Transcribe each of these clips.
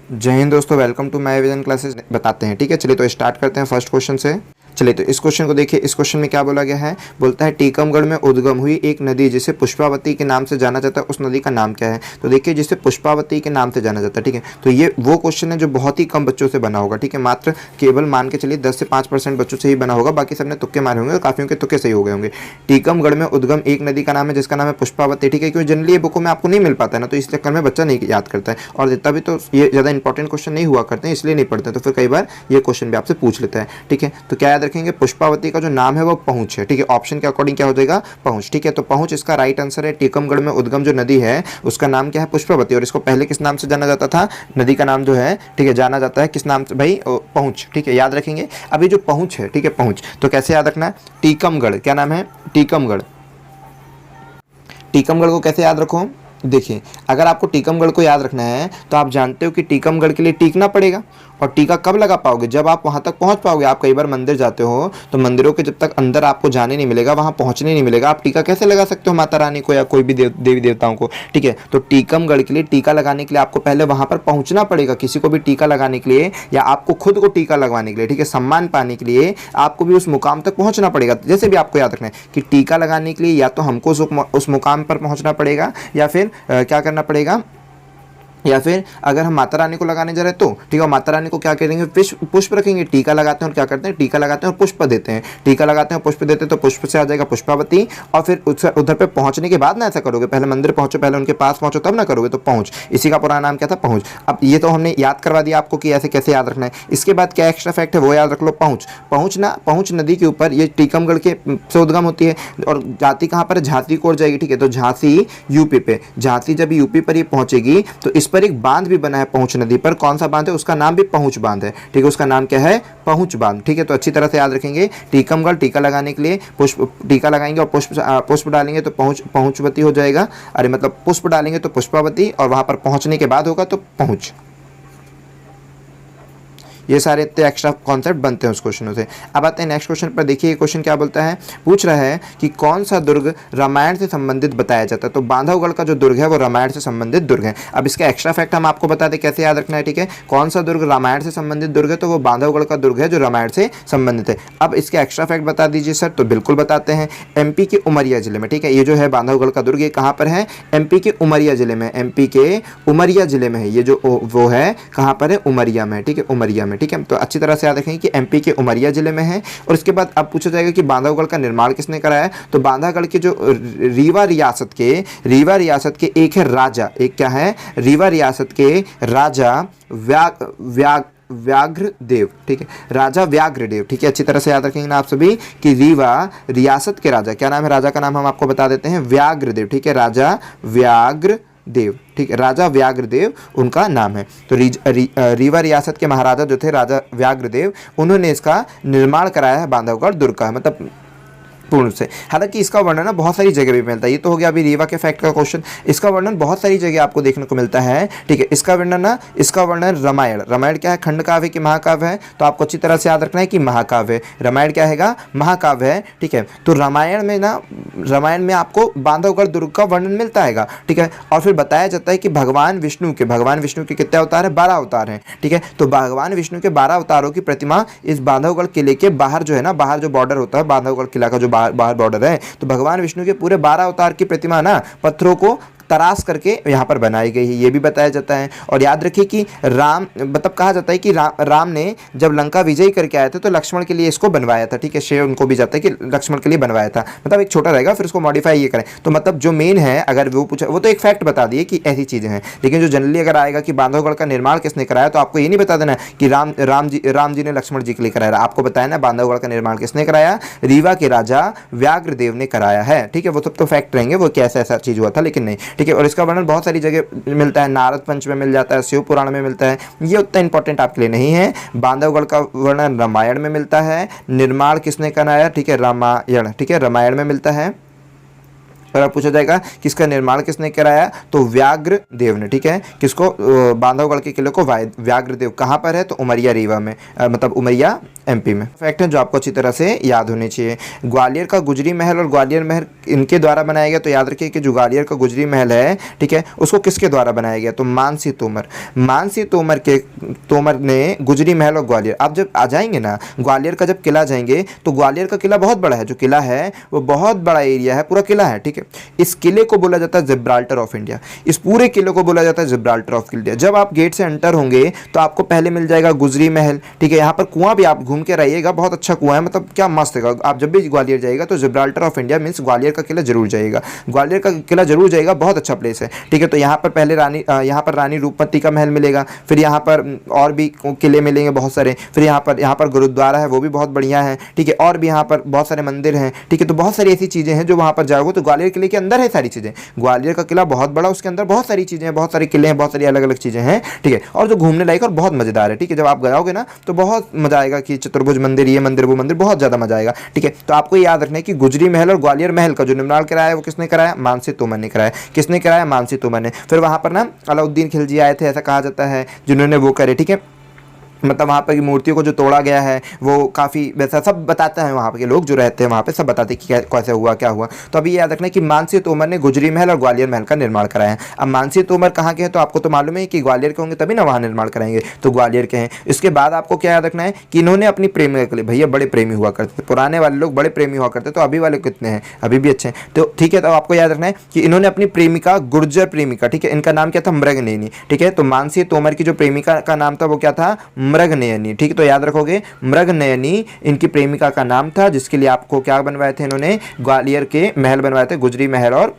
जय हिंद दोस्तों, welcome to my vision classes. बताते हैं, ठीक है। चलिए तो स्टार्ट करते हैं फर्स्ट क्वेश्चन से। चलिए तो इस क्वेश्चन को देखिए। इस क्वेश्चन में क्या बोला गया है, बोलता है टीकमगढ़ में उद्गम हुई एक नदी जिसे पुष्पावती के नाम से जाना जाता है, उस नदी का नाम क्या है। तो देखिए, जिसे पुष्पावती के नाम से जाना जाता है, ठीक है। तो ये वो क्वेश्चन है जो बहुत ही कम बच्चों से बना होगा, ठीक है। मात्र केवल मान के चलिए 10 से 5% बच्चों से ही बना होगा, बाकी सबने तुक्के मारे होंगे, काफियों के तुक्के सही हो गए होंगे। टीकमगढ़ में उद्गम एक नदी का नाम है जिसका नाम है पुष्पावती, ठीक है। क्योंकि जनरली ये बुकों में आपको नहीं मिल पाता है ना, तो इस चक्कर में बच्चा नहीं याद करता है, और देता भी तो ये ज़्यादा इंपॉर्टेंट क्वेश्चन नहीं हुआ करते हैं, इसलिए नहीं पढ़ते, तो फिर कई बार ये क्वेश्चन भी आपसे पूछ लेता है, ठीक है। तो क्या याद रखेंगे, पुष्पावती का जो नाम है वो पहुंच है, ठीक है। ऑप्शन के अकॉर्डिंग क्या हो जाएगा, पहुंच, ठीक है। तो पहुंच इसका राइट आंसर है। टीकमगढ़ में उद्गम जो नदी है उसका नाम क्या है, पुष्पावती। और इसको पहले किस नाम से जाना जाता था, नदी का नाम जो है, ठीक है, जाना जाता है किस नाम से भाई, पहुंच, ठीक है। याद रखेंगे। अभी जो पहुंच है, ठीक है, पहुंच तो कैसे याद रखना है, टीकमगढ़, क्या नाम है, टीकमगढ़। टीकमगढ़ को कैसे याद रखो, देखिए, अगर आपको टीकमगढ़ को याद रखना है तो आप जानते हो कि टीकमगढ़ के लिए टीकना पड़ेगा, और टीका कब लगा पाओगे, जब आप वहाँ तक पहुँच पाओगे। आप कई बार मंदिर जाते हो तो मंदिरों के जब तक अंदर आपको जाने नहीं मिलेगा, वहाँ पहुँचने नहीं मिलेगा, आप टीका कैसे लगा सकते हो माता रानी को या कोई भी देवी देवताओं को, ठीक है। तो टीकमगढ़ के लिए टीका लगाने के लिए आपको पहले वहाँ पर पहुँचना पड़ेगा। किसी को भी टीका लगाने के लिए या आपको खुद को टीका लगवाने के लिए, ठीक है, सम्मान पाने के लिए आपको भी उस मुकाम तक पहुँचना पड़ेगा। जैसे भी आपको याद रखना है कि टीका लगाने के लिए या तो हमको उस मुकाम पर पहुँचना पड़ेगा, या फिर क्या करना पड़ेगा, या फिर अगर हम माता रानी को लगाने जा रहे हैं तो, ठीक है, माता रानी को क्या करेंगे, पुष्प रखेंगे, टीका लगाते हैं और क्या करते हैं, टीका लगाते हैं और पुष्प देते हैं, टीका लगाते हैं और पुष्प देते हैं, तो पुष्प से आ जाएगा पुष्पावती। और फिर उधर पे पहुंचने के बाद ना ऐसा करोगे, पहले मंदिर पहुंचो, पहले उनके पास पहुंचो, तब ना करोगे, तो पहुंच, इसी का पुराना नाम क्या था, पहुंच। अब ये तो हमने याद करवा दिया आपको कि ऐसे कैसे याद रखना है। इसके बाद क्या एक्स्ट्रा फैक्ट है वो याद रख लो, पहुंच नदी के ऊपर ये टीकमगढ़ के से उद्गम होती है, और जाती कहाँ पर, झांसी को जाएगी, ठीक है। तो झांसी यूपी पे, झांसी जब यूपी पर ये पहुंचेगी तो इस पर एक बांध भी बना है पहुंच नदी पर। कौन सा बांध है, उसका नाम भी पहुंच बांध है, ठीक है। उसका नाम क्या है, पहुंच बांध, ठीक है। तो अच्छी तरह से याद रखेंगे। टीकमगढ़, टीका लगाने के लिए टीका लगाएंगे और पुष्प डालेंगे तो पहुंचवती हो जाएगा। अरे मतलब पुष्प डालेंगे तो पुष्पावती, और वहां पर पहुंचने के बाद होगा तो पहुंच। ये सारे इतने एक्स्ट्रा कॉन्सेप्ट बनते हैं उस क्वेश्चनों से। अब आते हैं नेक्स्ट क्वेश्चन पर। देखिए क्वेश्चन क्या बोलता है, पूछ रहा है कि कौन सा दुर्ग रामायण से संबंधित बताया जाता है। तो बांधवगढ़ का जो दुर्ग है वो रामायण से संबंधित दुर्ग है। अब इसका एक्स्ट्रा फैक्ट हम आपको बता दें कैसे याद रखना है, ठीक है। कौन सा दुर्ग रामायण से संबंधित दुर्ग है, तो वो बांधवगढ़ का दुर्ग है जो रामायण से संबंधित है। अब इसके एक्स्ट्रा फैक्ट बता दीजिए सर। तो बिल्कुल बताते हैं। एमपी के उमरिया जिले में, ठीक है, ये जो है बांधवगढ़ का दुर्ग, ये कहाँ पर है, एमपी के उमरिया जिले में, एमपी के उमरिया जिले में है ये जो, वो है कहाँ पर है, उमरिया में, ठीक है, उमरिया में, ठीक है। तो अच्छी तरह से याद रखेंगे कि एमपी के उमरिया जिले में है। और इसके बाद अब पूछा जाएगा कि बांधवगढ़ का निर्माण किसने कराया है। तो बांधवगढ़ के जो रीवा रियासत के एक है राजा, एक क्या है, रीवा रियासत के राजा व्याघ्रदेव, ठीक है, राजा व्याघ्रदेव, ठीक है। अच्छी तरह से याद रखेंगे ना आप सभी कि रीवा रियासत के राजा, क्या नाम है, राजा का नाम हम आपको बता देते हैं, व्याघ्रदेव, ठीक है, राजा व्याघ्रदेव, ठीक है, राजा व्याघ्रदेव उनका नाम है। तो रीवा रियासत के महाराजा जो थे राजा व्याघ्रदेव, उन्होंने इसका निर्माण कराया है बांधवगढ़ दुर्ग का, मतलब पूर्ण से। हालांकि इसका वर्णन ना बहुत सारी जगह भी मिलता है। ये तो हो गया अभी रीवा के फैक्ट का क्वेश्चन। इसका वर्णन बहुत सारी जगह आपको देखने को मिलता है, ठीक है। इसका वर्णन रामायण क्या है, खंड काव्य की महाकाव्य है, तो आपको अच्छी तरह से याद रखना है कि महाकाव्य है। रामायण क्या है, महाकाव्य है, ठीक है। तो रामायण में आपको बांधवगढ़ दुर्ग का वर्णन मिलता है, ठीक है। और फिर बताया जाता है कि भगवान विष्णु के कितने अवतार है, 12 अवतार हैं, ठीक है। तो भगवान विष्णु के 12 अवतारों की प्रतिमा इस बांधवगढ़ किले के बाहर जो है ना, बाहर जो बॉर्डर होता है बांधवगढ़ किला का, जो बाहर बॉर्डर है, तो भगवान विष्णु के पूरे 12 अवतार की प्रतिमा ना पत्थरों को तराश करके यहाँ पर बनाई गई है, ये भी बताया जाता है। और याद रखिए कि मतलब कहा जाता है कि राम ने जब लंका विजय करके आए थे तो लक्ष्मण के लिए इसको बनवाया था, ठीक है। श्रेय उनको भी जाता है कि लक्ष्मण के लिए बनवाया था, मतलब एक छोटा रहेगा फिर उसको मॉडिफाई ये करें। तो मतलब जो मेन है, अगर वो पूछा, वो तो एक फैक्ट बता दिए कि ऐसी चीज़ें हैं, लेकिन जो जनरली अगर आएगा कि बांधवगढ़ का निर्माण किसने कराया, तो आपको ये नहीं बता देना कि राम जी ने लक्ष्मण जी के लिए कराया, आपको बताया ना बांधवगढ़ का निर्माण किसने कराया, रीवा के राजा व्याघ्रदेव ने कराया है, ठीक है। वो सब तो फैक्ट रहेंगे वो कैसा ऐसा चीज़ हुआ था, लेकिन नहीं, ठीक है। और इसका वर्णन बहुत सारी जगह मिलता है, नारद पंच में मिल जाता है, शिव पुराण में मिलता है, ये उतना इंपॉर्टेंट आपके लिए नहीं है। बांधवगढ़ का वर्णन रामायण में मिलता है, निर्माण किसने कराया, ठीक है, रामायण, ठीक है, रामायण में मिलता है। और अब पूछा जाएगा किसका निर्माण किसने कराया, तो व्याघ्र देव ने। ठीक है, किसको, बांधवगढ़ के किले को व्याघ्र देव। कहाँ पर है, तो उमरिया रीवा में, मतलब उमरिया एमपी में। फैक्ट है जो आपको अच्छी तरह से याद होने चाहिए। ग्वालियर का गुजरी महल और ग्वालियर महल इनके द्वारा बनाया गया, तो याद रखिए कि जो ग्वालियर का गुजरी महल है, ठीक है, उसको किसके द्वारा बनाया गया, तो मानसी तोमर ने गुजरी महल और ग्वालियर। आप जब आ जाएंगे ना ग्वालियर का, जब किला जाएंगे तो ग्वालियर का किला बहुत बड़ा है, जो किला है वो बहुत बड़ा एरिया है, पूरा किला है। ठीक है, इस किले को बोला जाता है जिब्राल्टर ऑफ इंडिया। इस पूरे किले को बोला जाता है जिब्राल्टर ऑफ इंडिया। जब आप गेट से एंटर होंगे तो आपको पहले मिल जाएगा गुजरी महल। ठीक है, यहाँ पर कुआं भी आप घूम के रहिएगा, बहुत अच्छा कुआं है, मतलब क्या मस्त है। आप जब भी ग्वालियर जाइएगा तो Gibraltar of India means Gwalior का किला जरूर जाइएगा, ग्वालियर का किला जरूर जाइएगा, बहुत अच्छा प्लेस है। ठीक है, तो यहाँ पर पहले यहाँ पर रानी रूपमती का महल मिलेगा, फिर यहाँ पर और भी किले मिलेंगे बहुत सारे, फिर यहाँ पर गुरुद्वारा है, वो भी बहुत बढ़िया है। ठीक है, और भी यहाँ पर बहुत सारे मंदिर हैं। ठीक है, तो बहुत सारी ऐसी चीज़ें हैं जो वहाँ पर जाओगे तो ग्वालियर किले के अंदर है सारी चीज़ें। ग्वालियर का किला बहुत बड़ा, उसके अंदर बहुत सारी चीज़ें हैं, बहुत सारे किले हैं, बहुत सारी अलग अलग चीज़ें हैं। ठीक है, और जो घूमने लायक और बहुत मज़ेदार है। ठीक है, जब आप जाओगे ना तो बहुत मजा आएगा कि चतुर्भुज मंदिर, ये मंदिर, वो मंदिर, बहुत ज़्यादा मजा आएगा। ठीक है, तो आपको याद रखना है कि गुजरी महल और ग्वालियर महल का जो निर्माण कराया वो किसने कराया, मानसी तोमर ने कराया। किसने कराया, मानसी तोमर ने। फिर वहाँ पर ना अलाउद्दीन खिलजी आए थे, ऐसा कहा जाता है, जिन्होंने वो करे। ठीक है, मतलब वहाँ पर की मूर्तियों को जो तोड़ा गया है वो काफ़ी वैसा सब बताते हैं, वहाँ के लोग जो रहते हैं वहाँ पे सब बताते हैं कि कैसे हुआ, क्या हुआ। तो अभी याद रखना है कि मानसी तोमर ने गुजरी महल और ग्वालियर महल का निर्माण कराया है। अब मानसी तोमर कहाँ के हैं, तो आपको तो मालूम है कि ग्वालियर के होंगे तभी ना वहाँ निर्माण कराएंगे, तो ग्वालियर के हैं। इसके बाद आपको क्या याद रखना है कि इन्होंने अपनी प्रेमिका के लिए, भैया बड़े प्रेमी हुआ करते थे, पुराने वाले लोग बड़े प्रेमी हुआ करते, तो अभी वाले कितने हैं, अभी भी अच्छे हैं। तो ठीक है, तो आपको याद रखना है कि इन्होंने अपनी प्रेमिका, गुर्जर प्रेमिका, ठीक है, इनका नाम क्या था, मृगनयनी। ठीक है, तो मानसी तोमर की जो प्रेमिका का नाम था वो क्या था, मृगनयनी। ठीक, तो याद रखोगे मृगनयनी इनकी प्रेमिका का नाम था, जिसके लिए आपको क्या बनवाए थे, इन्होंने ग्वालियर के महल बनवाए थे, गुजरी महल और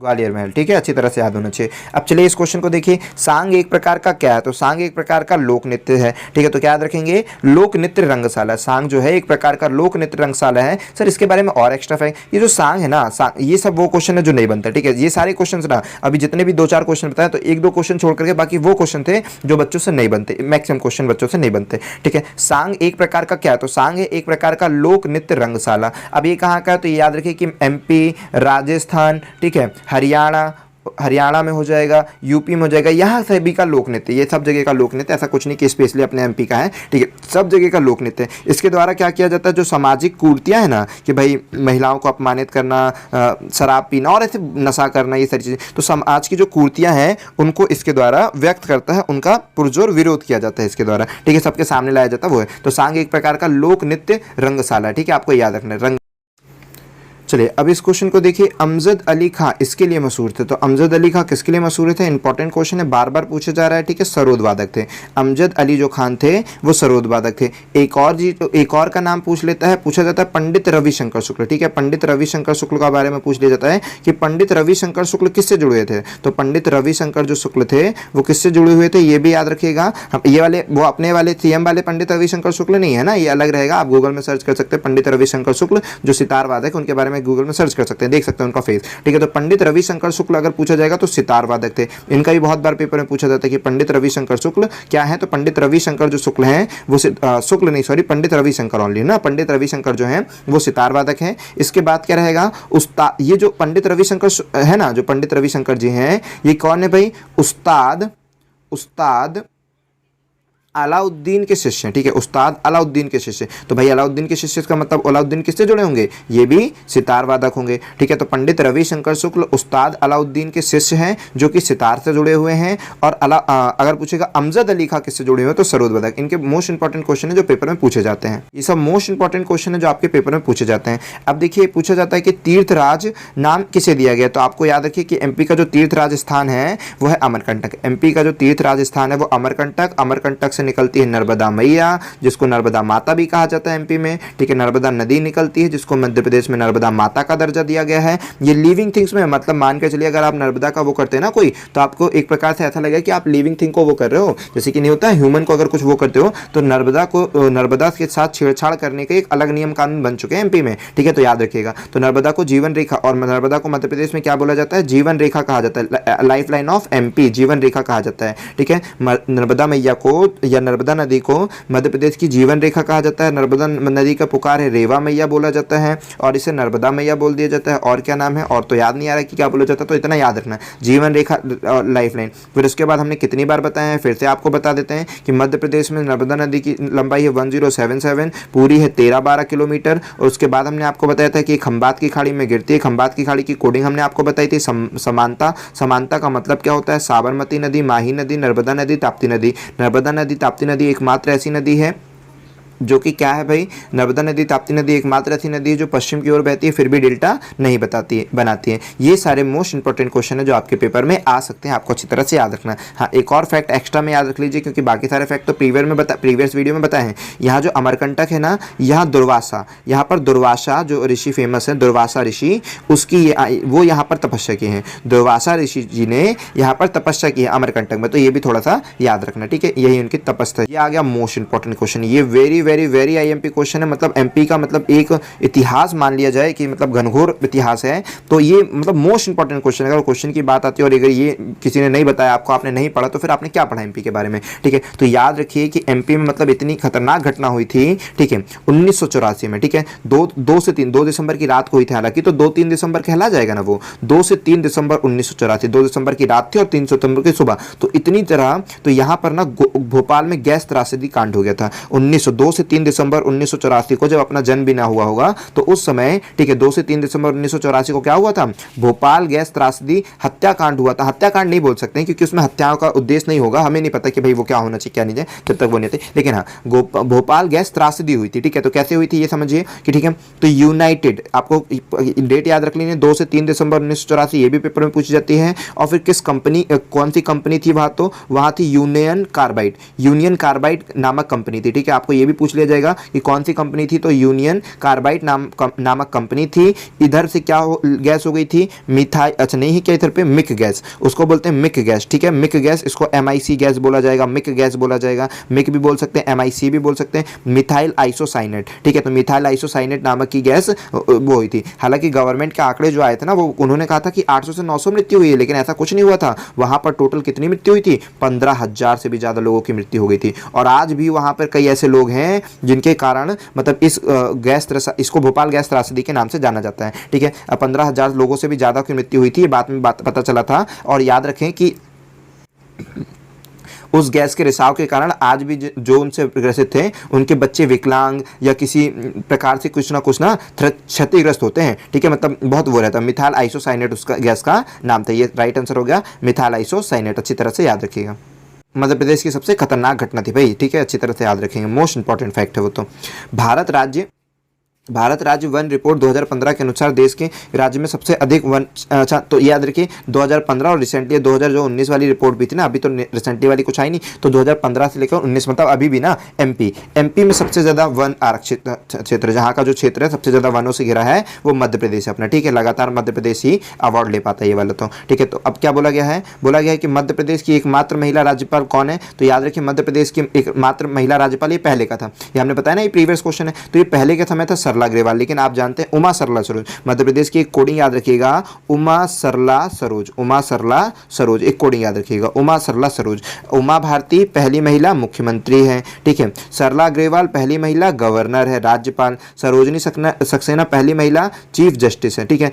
ग्वालियर महल। ठीक है, अच्छी तरह से याद होना चाहिए। अब चलिए इस क्वेश्चन को देखिए, सांग एक प्रकार का क्या है, तो सांग एक प्रकार का लोक नृत्य है। ठीक है, तो क्या याद रखेंगे, लोक नृत्य रंगशाला। सांग जो है एक प्रकार का लोक नृत्य रंगशाला है। सर इसके बारे में और एक्स्ट्रा फैक्ट, ये जो सांग है ना, ये सब वो क्वेश्चन है जो नहीं बनता। ठीक है, ये सारे क्वेश्चन ना अभी जितने भी 2-4 क्वेश्चन बताए, तो 1-2 क्वेश्चन छोड़ करके बाकी वो क्वेश्चन थे जो बच्चों से नहीं बनते, मैक्सिमम क्वेश्चन बच्चों से नहीं बनते। ठीक है, सांग एक प्रकार का क्या है, तो सांग है एक प्रकार का लोक नृत्य रंगशाला। अब ये कहाँ का है, तो याद रखिए कि एमपी, राजस्थान, ठीक है, हरियाणा में हो जाएगा, यूपी में हो जाएगा, यहाँ सभी का लोक नृत्य, ये सब जगह का लोक नृत्य, ऐसा कुछ नहीं कि स्पेशली अपने एमपी का है। ठीक है, सब जगह का लोक नृत्य है। इसके द्वारा क्या किया जाता है, जो सामाजिक कुरीतियाँ हैं ना, कि भाई महिलाओं को अपमानित करना, शराब पीना और ऐसे नशा करना, ये सारी चीज़ें, तो समाज की जो कुरीतियाँ हैं उनको इसके द्वारा व्यक्त करता है, उनका पुरजोर विरोध किया जाता है इसके द्वारा। ठीक है, सबके सामने लाया जाता है वो है। तो सांग एक प्रकार का लोक नृत्य रंगशाला। ठीक है, आपको याद रखना है। चलिए अब इस क्वेश्चन को देखिए, अमजद अली खां इसके लिए मशहूर थे, तो अमजद अली खां किसके लिए मशहूर थे, इंपॉर्टेंट क्वेश्चन है, बार बार पूछा जा रहा है। ठीक है, सरोद वादक थे। अमजद अली जो खान थे वो सरोद वादक थे। एक और का नाम पूछा जाता है पंडित रविशंकर शुक्ल। ठीक है, पंडित रविशंकर शुक्ल के बारे में पूछ लिया जाता है कि पंडित रविशंकर शुक्ल किससे जुड़े हुए थे, तो पंडित रविशंकर जो शुक्ल थे वो किससे जुड़े हुए थे, ये भी याद रखिएगा। ये वाले वो अपने वाले सीएम वाले पंडित रविशंकर शुक्ल नहीं है ना, ये अलग रहेगा। आप गूगल में सर्च कर सकते हैं पंडित रविशंकर शुक्ल जो सितार वादक, उनके बारे में गूगल में सर्च कर सकते हैं, देख सकते हैं उनका फेस। ठीक है, तो पंडित रविशंकर शुक्ल अगर पूछा जाएगा तो सितार वादक थे। इनका भी बहुत बार पेपर में पूछा जाता है कि पंडित रविशंकर शुक्ल क्या है, तो पंडित रविशंकर जो शुक्ल हैं वो शुक्ल नहीं, सॉरी, पंडित रविशंकर ओनली ना, पंडित रविशंकर जो हैं वो सितार वादक हैं। इसके बाद क्या रहेगा, उस्ताद, ये जो पंडित रविशंकर है ना, जो पंडित रविशंकर जी हैं ये कौन है भाई, उस्ताद अलाउद्दीन के शिष्य हैं। ठीक है, उस्ताद अलाउद्दीन के शिष्य, तो भाई अलाउद्दीन के शिष्य का मतलब अलाउद्दीन किससे जुड़े होंगे, ये भी सितार वादक होंगे। ठीक है, तो पंडित रविशंकर शुक्ल उस्ताद अलाउद्दीन के शिष्य हैं जो कि सितार से जुड़े हुए हैं। और अगर पूछेगा अमजद अली खां किससे जुड़े हुए, तो सरोद वादक। इनके मोस्ट इंपॉर्टेंट क्वेश्चन है जो पेपर में पूछे जाते हैं, ये सब मोस्ट इंपॉर्टेंट क्वेश्चन है जो आपके पेपर में पूछे जाते हैं। अब देखिए पूछा जाता है कि तीर्थराज नाम किसे दिया गया, तो आपको याद रखिए कि एमपी का जो तीर्थराज स्थान है वो है अमरकंटक। एमपी का जो तीर्थराज स्थान है वो अमरकंटक, अमरकंटक निकलती है नर्मदा मैया, जिसको नर्मदा माता भी कहा जाता है एमपी में। ठीक है, नर्मदा नदी निकलती है जिसको मध्य प्रदेश में नर्मदा माता का दर्जा दिया गया है। ये लिविंग थिंग्स में, मतलब मान के चलिए अगर आप नर्मदा का वो करते हैं ना कोई, तो आपको एक प्रकार से ऐसा लगेगा कि आप लिविंग थिंग को वो कर रहे हो, जैसे कि नहीं होता है ह्यूमन को अगर कुछ वो करते हो, तो नर्मदा के साथ छेड़छाड़ करने के एक अलग नियम कानून बन चुके हैं एमपी में। ठीक है, तो याद रखिएगा, तो नर्मदा को जीवन रेखा, और नर्मदा को मध्य प्रदेश में क्या बोला जाता है, जीवन रेखा कहा जाता है, लाइफ लाइन ऑफ एमपी, जीवन रेखा कहा जाता है। ठीक है, नर्मदा मैया को या नर्मदा नदी को मध्य प्रदेश की जीवन रेखा कहा जाता है। नर्मदा नदी का पुकार है रेवा मैया बोला जाता है और इसे नर्मदा मैया बोल दिया जाता है। और क्या नाम है, और तो याद नहीं आ रहा कि क्या बोला जाता है, तो इतना याद रखना, जीवन रेखा लाइफ लाइन। फिर उसके बाद हमने कितनी बार बताया है, फिर से आपको बता देते हैं कि मध्य प्रदेश में नर्मदा नदी की लंबाई है 1077, पूरी है 13-12 किलोमीटर। और उसके बाद हमने आपको बताया था कि खंबात की खाड़ी में गिरती है। खंबात की खाड़ी की कोडिंग हमने आपको बताई थी, समानता। समानता का मतलब क्या होता है, साबरमती नदी, माही नदी, नर्मदा नदी, ताप्ती नदी। नर्मदा नदी, ताप्ती नदी एकमात्र ऐसी नदी है जो कि क्या है भाई, नर्मदा नदी, ताप्ती नदी एकमात्र ऐसी नदी है जो पश्चिम की ओर बहती है, फिर भी डेल्टा नहीं बनाती है। ये सारे मोस्ट इंपॉर्टेंट क्वेश्चन है जो आपके पेपर में आ सकते हैं, आपको अच्छी तरह से याद रखना है। हाँ, एक और फैक्ट एक्स्ट्रा में याद रख लीजिए, क्योंकि बाकी सारे फैक्ट तो प्रीवियस वीडियो में बताए हैं। यहाँ जो अमरकंटक है ना, यहाँ दुर्वासा, यहाँ पर दुर्वासा जो ऋषि फेमस है, दुर्वासा ऋषि, उसकी वो यहाँ पर तपस्या की है। दुर्वासा ऋषि जी ने यहाँ पर तपस्या की है अमरकंटक में, तो ये भी थोड़ा सा याद रखना, ठीक है। यही उनकी तपस्या। ये आ गया मोस्ट इंपॉर्टेंट क्वेश्चन। ये very very very IMP question है, मतलब एमपी का मतलब एक इतिहास मान लिया जाए कि मतलब घनघोर इतिहास है, तो ये मतलब मोस्ट इंपॉर्टेंट क्वेश्चन है। अगर क्वेश्चन की बात आती है और अगर ये किसी ने नहीं बताया आपको, आपने नहीं पढ़ा, तो फिर आपने क्या पढ़ा एमपी के बारे में, ठीक है। तो याद रखिए कि एमपी में मतलब इतनी खतरनाक घटना हुई थी, ठीक है, 1984 में, ठीक है। 2 दिसंबर की रात को हुई थी, हालांकि तो 2-3 दिसंबर कहला जाएगा ना वो, 2 से 3 दिसंबर 1984, 2 दिसंबर की रात थी और 3 सितंबर की सुबह, तो इतनी तरह। तो यहाँ पर ना भोपाल में गैस त्रासदी कांड हो गया था 2 से 3 दिसंबर 1984 को, जब अपना जन्म भी ना हुआ होगा तो उस समय, ठीक है, 2 से 3 दिसंबर 1984 को क्या हुआ था, भोपाल गैस त्रासदी हत्याकांड हुआ था। हत्याकांड नहीं बोल सकते हैं क्योंकि उसमें हत्याओं का उद्देश्य नहीं होगा, हमें नहीं पता कि भाई वो क्या होना चाहिए क्या नहीं चाहिए जब तक वो नहीं थे, लेकिन हाँ, भोपाल गैस त्रासदी हुई थी, ठीक है। तो कैसे हुई थी ये समझिए कि, ठीक है, तो यूनाइटेड, आपको डेट याद रख लीजिए, 2 से 3 दिसंबर 1984, ये भी पेपर में पूछी जाती है। और फिर किस कंपनी, कौन सी कंपनी थी वहां, तो वहां थी यूनियन कार्बाइड नामक कंपनी थी, ठीक है। आपको ये भी पूछ लिया जाएगा कि कौन सी कंपनी थी, तो यूनियन कार्बाइड नामक कंपनी थी। इधर से क्या गैस हो गई थी, मिथाइल, अच्छा नहीं है क्या इधर पे, मिक गैस, उसको बोलते हैं मिक गैस, ठीक है। मिक गैस, इसको MIC गैस बोला जाएगा, मिक गैस बोला जाएगा, मिक भी बोल सकते हैं, MIC भी बोल सकते हैं, मिथाइल आइसोसाइनेट, ठीक है। तो मिथाइल आइसोसाइनेट नामक की गैस वो हुई थी। हालांकि गवर्नमेंट के आंकड़े जो आए थे ना, वो उन्होंने कहा था कि 800 से 900 मृत्यु हुई है, लेकिन ऐसा कुछ नहीं हुआ था। वहां पर टोटल कितनी मृत्यु हुई थी, 15,000 से भी ज्यादा लोगों की मृत्यु हो गई थी। और आज भी वहां पर कई ऐसे लोग हैं जिनके कारण मतलब इस इसको भोपाल गैस त्रासदी के नाम से जाना जाता है, ठीक है। 15,000 लोगों से भी ज्यादा की मृत्यु हुई थी, ये बात पता चला था। और याद रखें कि उस गैस के रिसाव के कारण आज भी जो उनसे ग्रसित थे उनके बच्चे विकलांग या किसी प्रकार से कुछ ना क्षतिग्रस्त होते हैं, ठीक है। मतलब बहुत वो रहता है। मिथाइल आइसोसाइनेट उसका गैस का नाम था। ये राइट आंसर हो गया, मिथाइल आइसोसाइनेट, अच्छी तरह से याद रखिएगा। मध्य प्रदेश की सबसे खतरनाक घटना थी भाई, ठीक है, अच्छी तरह से याद रखेंगे, मोस्ट इंपॉर्टेंट फैक्ट है वो। तो भारत राज्य वन रिपोर्ट 2015 के अनुसार देश के राज्य में सबसे अधिक वन, अच्छा तो याद रखिए 2015 और रिसेंटली 2019 वाली रिपोर्ट भी थी ना, अभी तो रिसेंटली वाली कुछ आई नहीं, तो 2015 से लेकर 19 मतलब अभी भी ना एमपी में सबसे ज़्यादा वन आरक्षित क्षेत्र, जहाँ का जो क्षेत्र है सबसे ज़्यादा वनों से घिरा है वो मध्य प्रदेश है अपना, ठीक है। लगातार मध्य प्रदेश ही अवार्ड ले पाता है ये वाला, तो ठीक है। तो अब क्या बोला गया है कि मध्य प्रदेश की एकमात्र महिला राज्यपाल कौन है, तो याद रखिए मध्य प्रदेश की एकमात्र महिला राज्यपाल, ये पहले का था, ये हमने बताया ना, ये प्रीवियस क्वेश्चन है। तो ये पहले के समय था सरला अग्रवाल, लेकिन आप जानते हैं उमा सरला सरोज। मध्य प्रदेश की एक कोडिंग याद रखिएगा, उमा सरला सरोज, एक कोडिंग याद रखिएगा, उमा सरला सरोज। उमा भारती पहली महिला मुख्यमंत्री है, ठीक है। सरला अग्रवाल पहली महिला गवर्नर है, राज्यपाल। सरोजनी सक्सेना पहली महिला चीफ जस्टिस है, ठीक है।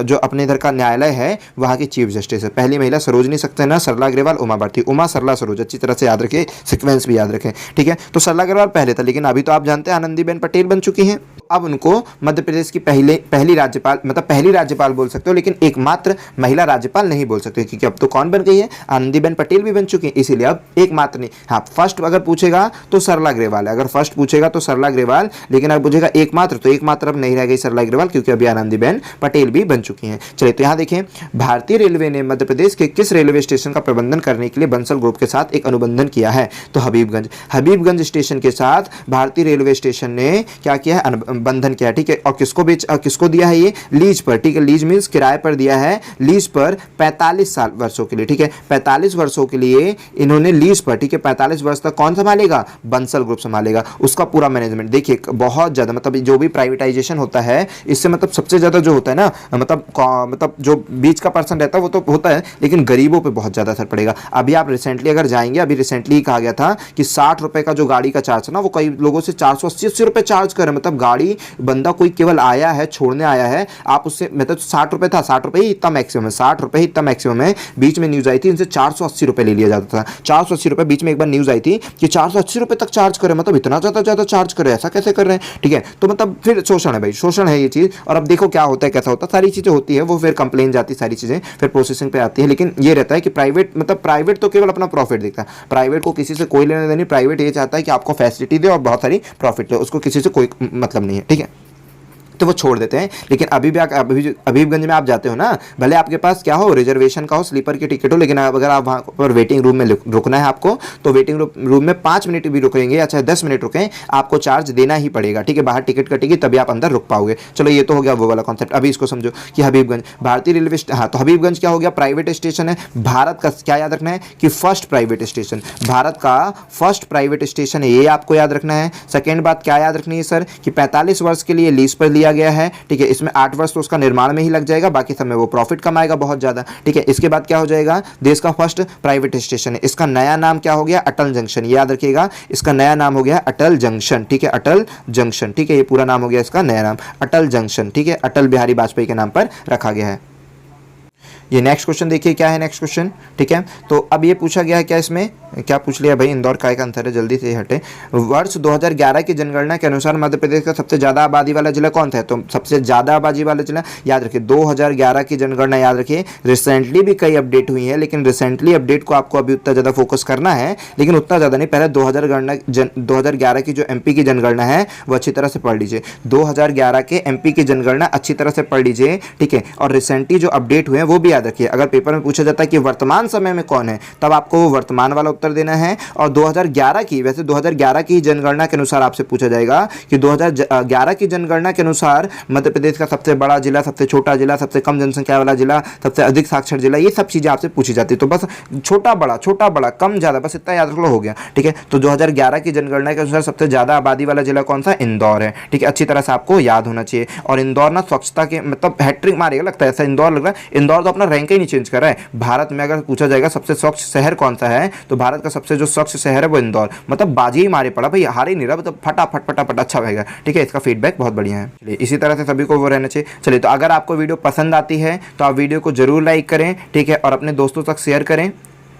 जो अपने इधर का न्यायालय है वहाँ की चीफ जस्टिस है। पहली महिला सरोजनी सक्सेना, सरला अग्रवाल, उमा भारती, उमा सरला सरोज, अच्छी तरह से याद रखें, सीक्वेंस भी याद रखें, ठीक है। तो सरला अग्रवाल पहले था, लेकिन अभी तो आप जानते हैं आनंदीबेन पटेल बन चुकी हैं। अब उनको मध्य प्रदेश की पहली राज्यपाल, मतलब पहली राज्यपाल बोल सकते हो, लेकिन एकमात्र महिला राज्यपाल नहीं बोल सकते, क्योंकि अब तो कौन बन गई है, आनंदीबेन पटेल भी बन चुकी है, इसीलिए अब एकमात्र नहीं। हाँ, फर्स्ट अगर पूछेगा तो सरला अग्रवाल है, अगर फर्स्ट पूछेगा तो सरला अग्रवाल, लेकिन अगर पूछेगा एकमात्र तो एकमात्र अब नहीं रह गई सरला अग्रवाल, क्योंकि अभी आनंदीबेन पटेल भी बन चुकी हैं। चलिए, तो यहाँ देखें, भारतीय रेलवे ने मध्य प्रदेश के किस रेलवे स्टेशन का प्रबंधन करने के लिए बंसल ग्रुप के साथ एक अनुबंधन किया है, तो हबीबगंज स्टेशन के साथ भारतीय रेलवे स्टेशन ने क्या किया है, बंधन क्या है, ठीक है। और किसको दिया है ये, लीज पर, ठीक है। लीज मीन्स किराए पर दिया है, लीज पर 45 वर्षों के लिए, ठीक है। 45 वर्षों के लिए इन्होंने लीज पर, ठीक है। 45 वर्ष तक कौन संभालेगा, बंसल ग्रुप संभालेगा, उसका पूरा मैनेजमेंट। देखिए बहुत ज़्यादा, मतलब जो भी प्राइवेटाइजेशन होता है इससे मतलब सबसे ज़्यादा जो होता है ना, मतलब जो बीच का पर्सन रहता है वो तो होता है, लेकिन गरीबों पे बहुत ज़्यादा असर पड़ेगा। अभी आप रिसेंटली अगर जाएंगे, अभी रिसेंटली कहा गया था कि 60 रुपये का जो गाड़ी का चार्ज है ना, वो कई लोगों से 480 रुपये चार्ज कर रहे हैं। मतलब गाड़ी बंदा कोई केवल आया है, छोड़ने आया है, आप उससे, मतलब 60 रुपये था, 60 रुपये ही इतना मैक्सिमम है, 60 रुपये ही इतना मैक्सिमम है। बीच में न्यूज़ आई थी इनसे 480 रुपये ले लिया जाता था, 480 रुपये। बीच में एक बार न्यूज़ आई थी कि 480 रुपये तक चार्ज करें, मतलब इतना ज़्यादा चार्ज करें, ऐसा कैसे कर रहे हैं, ठीक है। तो मतलब फिर शोषण है भाई, शोषण है ये चीज़। और अब देखो क्या होता है, कैसा होता है, सारी चीज़ें होती है, वो फिर कंप्लेन जाती है, सारी चीज़ें फिर प्रोसेसिंग पे आती है। लेकिन ये रहता है कि प्राइवेट, मतलब प्राइवेट तो केवल अपना प्रॉफिट देखता है, प्राइवेट को किसी से कोई लेना देना नहीं। प्राइवेट ये चाहता है कि आपको फैसिलिटी दे और बहुत सारी प्रॉफिट दे, उसको किसी से कोई मतलब नहीं है, ठीक है। तो वो छोड़ देते हैं। लेकिन हबीबगंज में आप जाते हो ना, भले आपके पास क्या हो, रिजर्वेशन का हो, स्लीपर की टिकट हो, लेकिन अगर आप वहाँ पर वेटिंग रूम में रुकना है आपको, तो वेटिंग रूम में 5 मिनट भी रुकेंगे या चाहे 10 मिनट रुकें, आपको चार्ज देना ही पड़ेगा, ठीक है। बाहर टिकट कटेगी तभी आप अंदर रुक पाओगे। चलो ये तो हो गया वो वाला कॉन्सेप्ट। अभी इसको समझो कि हबीबगंज भारतीय रेलवे, हाँ, तो हबीबगंज क्या हो गया, प्राइवेट स्टेशन है, भारत का, क्या याद रखना है कि फर्स्ट प्राइवेट स्टेशन, भारत का फर्स्ट प्राइवेट स्टेशन है, ये आपको याद रखना है। सेकेंड बात क्या याद रखनी है सर, कि 45 वर्ष के लिए लीज पर लिया गया है, ठीक है। इसमें 8 वर्ष तो उसका निर्माण में ही लग जाएगा, बाकी समय वो प्रॉफिट कमाएगा बहुत ज़्यादा, ठीक है। इसके बाद क्या हो जाएगा, देश का फर्स्ट प्राइवेट स्टेशन है, इसका नया नाम क्या हो गया, अटल जंक्शन, याद रखिएगा, इसका नया नाम हो गया अटल जंक्शन, ठीक है। अटल जंक्शन, ठीक है, ये पूरा नाम हो गया इसका नया नाम अटल जंक्शन, ठीक है। अटल बिहारी वाजपेयी के नाम पर रखा गया है। ये नेक्स्ट क्वेश्चन देखिए क्या है नेक्स्ट क्वेश्चन, ठीक है। तो अब ये पूछा गया है, क्या इसमें क्या पूछ लिया भाई, इंदौर का एक आंसर है, जल्दी से हटे। वर्ष 2011 की जनगणना के अनुसार मध्य प्रदेश का सबसे ज़्यादा आबादी वाला जिला कौन था, तो सबसे ज़्यादा आबादी वाला जिला याद रखिए 2011 की जनगणना, याद रखिए। रिसेंटली भी कई अपडेट हुई है, लेकिन रिसेंटली अपडेट को आपको अभी उतना ज़्यादा फोकस करना है, लेकिन उतना ज़्यादा नहीं। पहले 2011 की जो MP की जनगणना है वो अच्छी तरह से पढ़ लीजिए, 2011 के MP की जनगणना अच्छी तरह से पढ़ लीजिए, ठीक है। और रिसेंटली जो अपडेट हुए हैं वो भी याद रखिए। अगर पेपर में पूछा जाता है कि वर्तमान समय में कौन है, तब आपको वो वर्तमान वाला उत्तर देना है। और 2011 की, वैसे 2011 की जनगणना के अनुसार आपसे पूछा जाएगा कि 2011 की जनगणना के अनुसार मध्य प्रदेश का सबसे बड़ा जिला, सबसे छोटा जिला, सबसे कम जनसंख्या वाला जिला, सबसे अधिक साक्षर जिला, ये सब चीज़ें आपसे पूछी जाती है। तो बस छोटा बड़ा कम ज़्यादा, बस इतना याद रख लो, हो गया, ठीक है। तो 2011 की जनगणना के अनुसार सबसे ज़्यादा आबादी वाला जिला कौन सा, इंदौर है, ठीक है। अच्छी तरह से आपको याद होना चाहिए। और इंदौर ना स्वच्छता के मतलब हैट्रिक मारेगा, लगता है ऐसा इंदौर लग रहा है। इंदौर तो अपना रैंक ही नहीं चेंज कर रहा है। भारत में अगर पूछा जाएगा सबसे स्वच्छ शहर कौन सा है, तो भारत का सबसे जो स्वच्छ शहर है वो इंदौर, मतलब बाजी ही मारे पड़ा भाई, हार ही नहीं रहा, मतलब फटाफट अच्छा रहेगा, ठीक है। इसका फीडबैक बहुत बढ़िया है। चलिए इसी तरह से सभी को वो रहना चाहिए। चलिए तो अगर आपको वीडियो पसंद आती है तो आप वीडियो को जरूर लाइक करें, ठीक है, और अपने दोस्तों तक शेयर करें,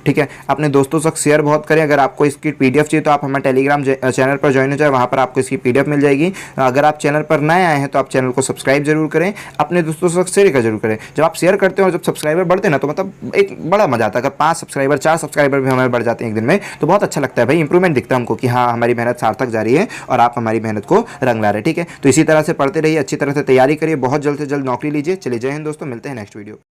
ठीक है। अपने दोस्तों तक शेयर बहुत करें। अगर आपको इसकी PDF चाहिए तो आप हमारे टेलीग्राम चैनल पर ज्वाइन हो जाए, वहाँ पर आपको इसकी PDF मिल जाएगी। अगर आप चैनल पर नए आए हैं तो आप चैनल को सब्सक्राइब जरूर करें, अपने दोस्तों तक शेयर जरूर करें। जब आप शेयर करते हो और जब सब्सक्राइबर बढ़ते हैं ना, तो मतलब एक बड़ा मजा आता है। अगर 5 सब्सक्राइबर 4 सब्सक्राइबर भी हमारे बढ़ जाते हैं एक दिन में, तो बहुत अच्छा लगता है भाई, इंप्रूवमेंट दिखता है हमको कि हाँ हमारी मेहनत सार्थक जा रही है और आप हमारी मेहनत को रंग ला रहे हैं, ठीक है। तो इसी तरह से पढ़ते रहिए, अच्छी तरह से तैयारी करिए, बहुत जल्द से जल्द नौकरी लीजिए। चलिए जय हिंद दोस्तों, मिलते हैं नेक्स्ट वीडियो।